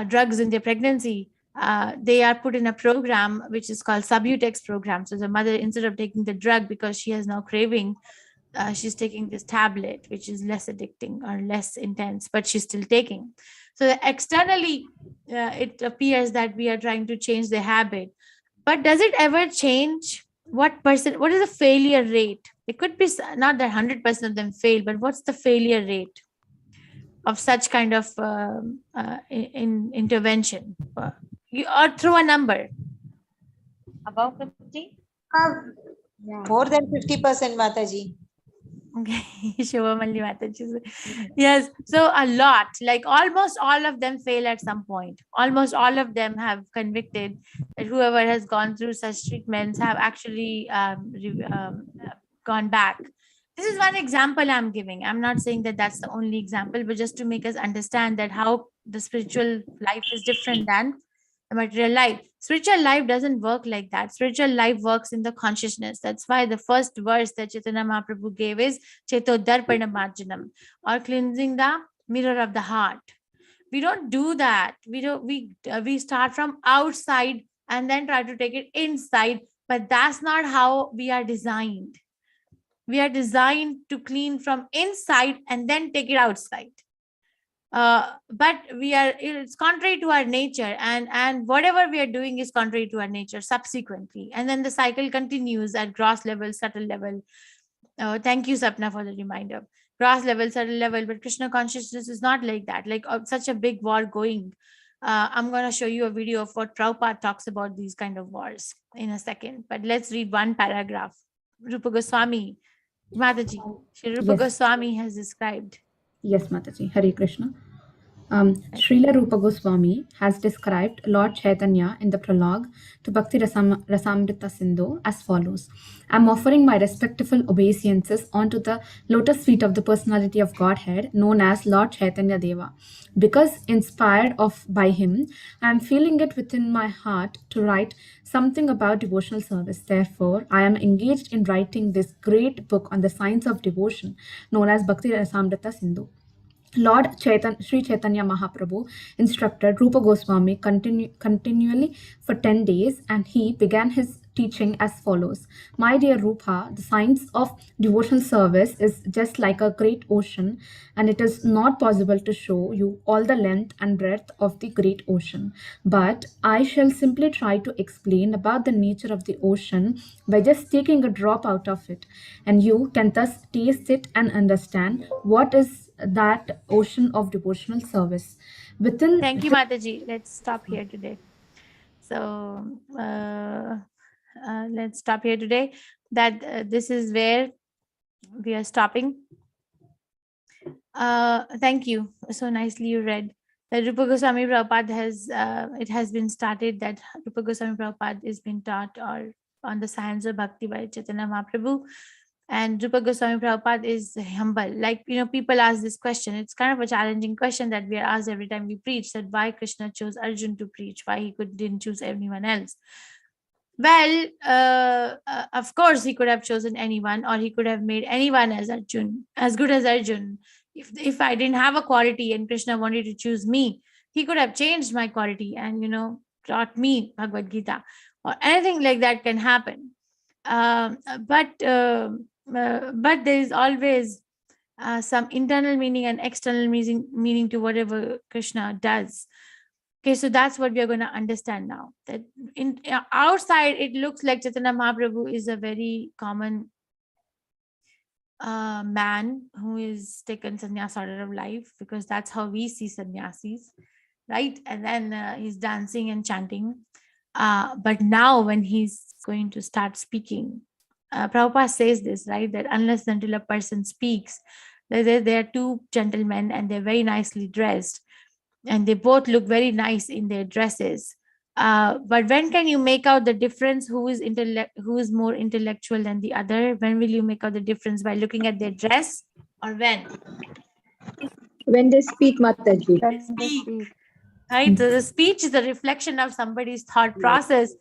drugs in their pregnancy, they are put in a program which is called Subutex program. So the mother, instead of taking the drug because she has no craving, she's taking this tablet, which is less addicting or less intense, but she's still taking. So externally, it appears that we are trying to change the habit. But does it ever change what is the failure rate? It could be not that 100% of them fail, but what's the failure rate of such kind of intervention? Or throw a number. Above 50? More than 50%, Mataji. Okay, Shivamalli Mataji. Yes, so a lot, like almost all of them fail at some point. Almost all of them have convicted that whoever has gone through such treatments have actually gone back. This is one example I'm giving. I'm not saying that that's the only example, but just to make us understand that how the spiritual life is different than the material life. Spiritual life doesn't work like that. Spiritual life works in the consciousness. That's why the first verse that Chaitanya Mahaprabhu gave is Cheto Darpana Marjanam, or cleansing the mirror of the heart. We don't do that. We start from outside and then try to take it inside, but that's not how we are designed. We are designed to clean from inside and then take it outside. But it's contrary to our nature, and whatever we are doing is contrary to our nature subsequently, and then the cycle continues at gross level, subtle level. Thank you, Sapna, for the reminder. Gross level, subtle level, but Krishna consciousness is not like that. Like such a big war going. I'm going to show you a video of what Prabhupada talks about these kind of wars in a second, but let's read one paragraph. Rupa Goswami, Mataji, Shri Rupa Goswami has described. Yes, Mataji. Hare Krishna. Srila Rupa Goswami has described Lord Chaitanya in the prologue to Bhakti Rasamrita Sindhu as follows. I am offering my respectful obeisances onto the lotus feet of the personality of Godhead known as Lord Chaitanya Deva. Because inspired by him, I am feeling it within my heart to write something about devotional service. Therefore, I am engaged in writing this great book on the science of devotion known as Bhakti Rasamrita Sindhu. Lord Sri Chaitanya Mahaprabhu instructed Rupa Goswami continually for 10 days, and he began his teaching as follows. My dear Rupa, the science of devotional service is just like a great ocean, and it is not possible to show you all the length and breadth of the great ocean. But I shall simply try to explain about the nature of the ocean by just taking a drop out of it, and you can thus taste it and understand what is that ocean of devotional service. Thank you, Mataji. Let's stop here today. So let's stop here today. That this is where we are stopping. Thank you. So nicely you read. That Rupa Goswami Prabhupada has, it has been started that Rupa Goswami Prabhupada is being taught or on the science of bhakti by Chaitanya Mahaprabhu. And Rupa Goswami Prabhupada is humble. Like, people ask this question. It's kind of a challenging question that we are asked every time we preach, that why Krishna chose Arjun to preach, why he didn't choose anyone else. Well, of course, he could have chosen anyone, or he could have made anyone as Arjun, as good as Arjun. If I didn't have a quality and Krishna wanted to choose me, he could have changed my quality and, taught me Bhagavad Gita, or anything like that can happen. But there is always some internal meaning and external meaning to whatever Krishna does. Okay, so that's what we are going to understand now. That in outside, it looks like Chaitanya Mahaprabhu is a very common man who is taken sannyas out of life, because that's how we see sannyasis, right? And then he's dancing and chanting. But now when he's going to start speaking, Prabhupada says this, right? That unless until a person speaks, there are two gentlemen and they're very nicely dressed. And they both look very nice in their dresses. But when can you make out the difference? Who is more intellectual than the other? When will you make out the difference? By looking at their dress, or when? When they speak, Mataji. When they speak. Right? So the speech is a reflection of somebody's thought process.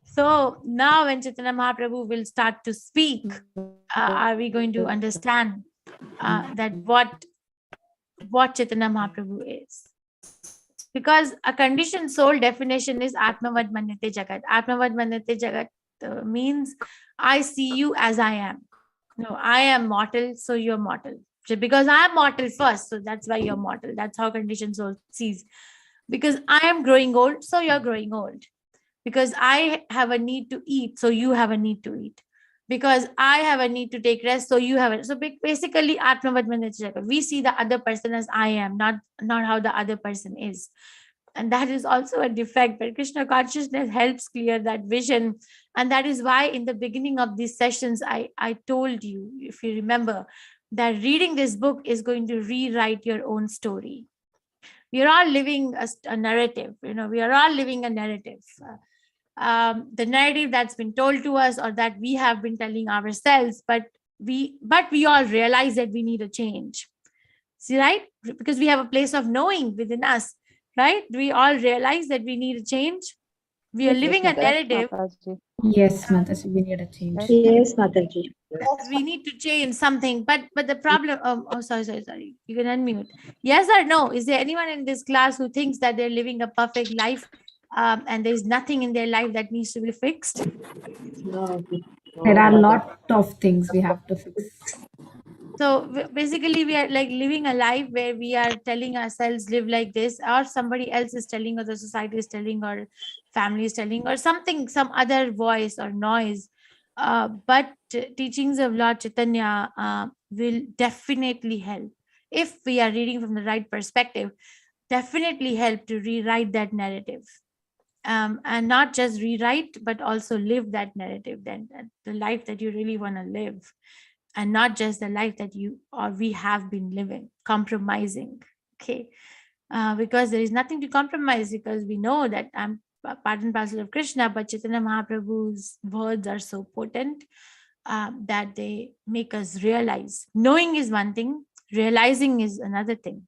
So now when Chaitanya Mahaprabhu will start to speak, are we going to understand that what Chaitanya Mahaprabhu is? Because a conditioned soul definition is Atmavad Manyate Jagat. Atmavad Manyate Jagat means I see you as I am. No, I am mortal, so you're mortal. Because I am mortal first, so that's why you're mortal. That's how conditioned soul sees. Because I am growing old, so you're growing old. Because I have a need to eat, so you have a need to eat. Because I have a need to take rest, so you have it. So basically, Atmavad Manyate Jagat. We see the other person as I am, not how the other person is. And that is also a defect, but Krishna consciousness helps clear that vision. And that is why in the beginning of these sessions, I told you, if you remember, that reading this book is going to rewrite your own story. We are all living a narrative. We are all living a narrative. The narrative that's been told to us, or that we have been telling ourselves, but we all realize that we need a change. See, right? Because we have a place of knowing within us, right? We all realize that we need a change. We are living a narrative. Yes, Mataji, we need a change. Yes, Mataji. We need to change something, but the problem. Sorry. You can unmute. Yes or no? Is there anyone in this class who thinks that they're living a perfect life, and there's nothing in their life that needs to be fixed? There are a lot of things we have to fix. So basically, we are like living a life where we are telling ourselves live like this, or somebody else is telling, or the society is telling, or family is telling, or something, some other voice or noise. But teachings of Lord Chaitanya will definitely help, if we are reading from the right perspective, definitely help to rewrite that narrative. And not just rewrite, but also live that narrative, then the life that you really want to live. And not just the life that you or we have been living, compromising. Okay. Because there is nothing to compromise, because we know that I'm part and parcel of Krishna, but Chaitanya Mahaprabhu's words are so potent that they make us realize. Knowing is one thing, realizing is another thing.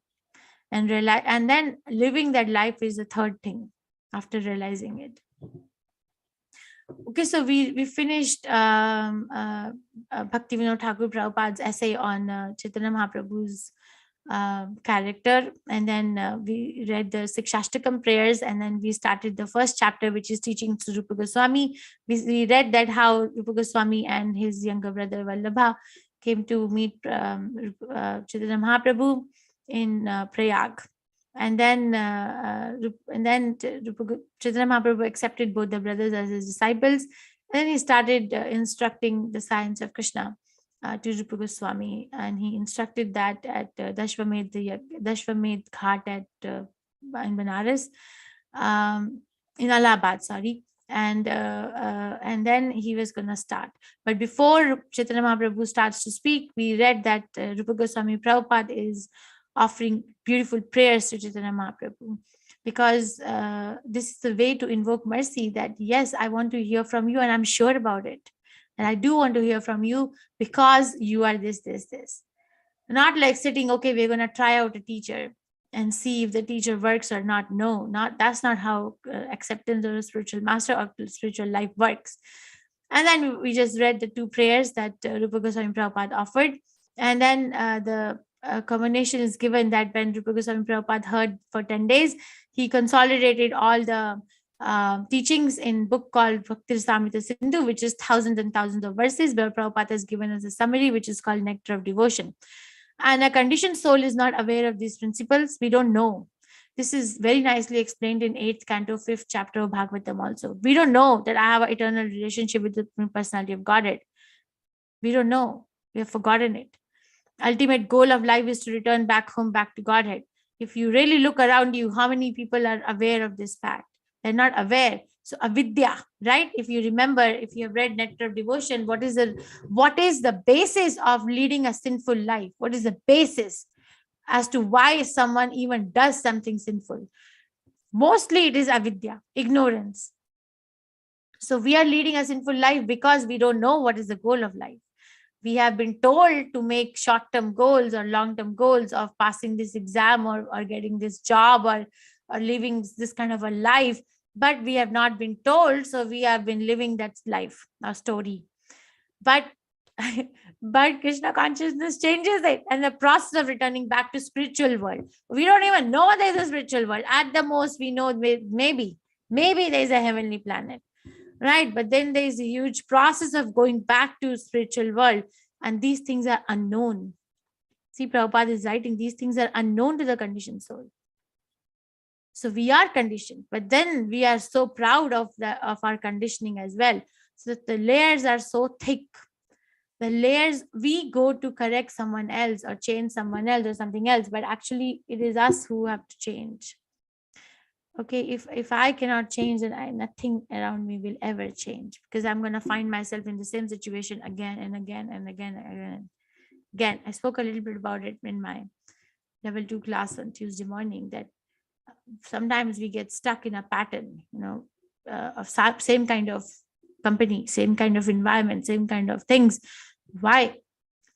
And then living that life is the third thing after realizing it. Okay, so we finished Bhaktivinoda Thakur Prabhupada's essay on Chaitanya Mahaprabhu's character, and then we read the Sikshashtakam prayers, and then we started the first chapter, which is teaching to Rupa Goswami. We read that how Rupa Goswami and his younger brother Vallabha came to meet Chaitanya Mahaprabhu in Prayag. And then Chaitanya Mahaprabhu accepted both the brothers as his disciples. And then he started instructing the science of Krishna to Rupa Goswami, and he instructed that at Dashvamed Ghat in Banaras, in Allahabad, sorry. and then he was going to start. But before Chaitanya Mahaprabhu starts to speak, we read that Rupa Goswami Prabhupada is offering beautiful prayers to Chaitanya Mahaprabhu, because this is the way to invoke mercy, that yes, I want to hear from you and I'm sure about it, and I do want to hear from you because you are this. Not like sitting, okay, we're going to try out a teacher and see if the teacher works or not. No, that's not how acceptance of a spiritual master or spiritual life works. And then we just read the two prayers that Rupa Goswami Prabhupada offered. And then the combination is given that when Rupa Goswami Prabhupada heard for 10 days, he consolidated all the teachings in book called Bhakti Rasamrita Sindhu, which is thousands and thousands of verses, where Prabhupada has given us a summary, which is called Nectar of Devotion. And a conditioned soul is not aware of these principles. We don't know. This is very nicely explained in 8th canto, 5th chapter of Bhagavatam also. We don't know that I have an eternal relationship with the personality of Godhead. We don't know. We have forgotten it. Ultimate goal of life is to return back home, back to Godhead. If you really look around you, how many people are aware of this fact? They're not aware. So avidya, right? If you remember, if you have read Nectar of Devotion, what is the basis of leading a sinful life? What is the basis as to why someone even does something sinful? Mostly it is avidya, ignorance. So we are leading a sinful life because we don't know what is the goal of life. We have been told to make short-term goals or long-term goals of passing this exam or getting this job or living this kind of a life, but we have not been told, so we have been living that life, our story. But Krishna consciousness changes it, and the process of returning back to spiritual world. We don't even know there's a spiritual world. At the most, we know maybe there's a heavenly planet, right? But then there's a huge process of going back to spiritual world, and these things are unknown. See, Prabhupada is writing, these things are unknown to the conditioned soul. So we are conditioned, but then we are so proud of our conditioning as well. So that the layers are so thick. The layers, we go to correct someone else or change someone else or something else, but actually it is us who have to change. Okay, if I cannot change, then nothing around me will ever change, because I'm going to find myself in the same situation again and again and again and again. I spoke a little bit about it in my level 2 class on Tuesday morning, that sometimes we get stuck in a pattern, of same kind of company, same kind of environment, same kind of things. Why?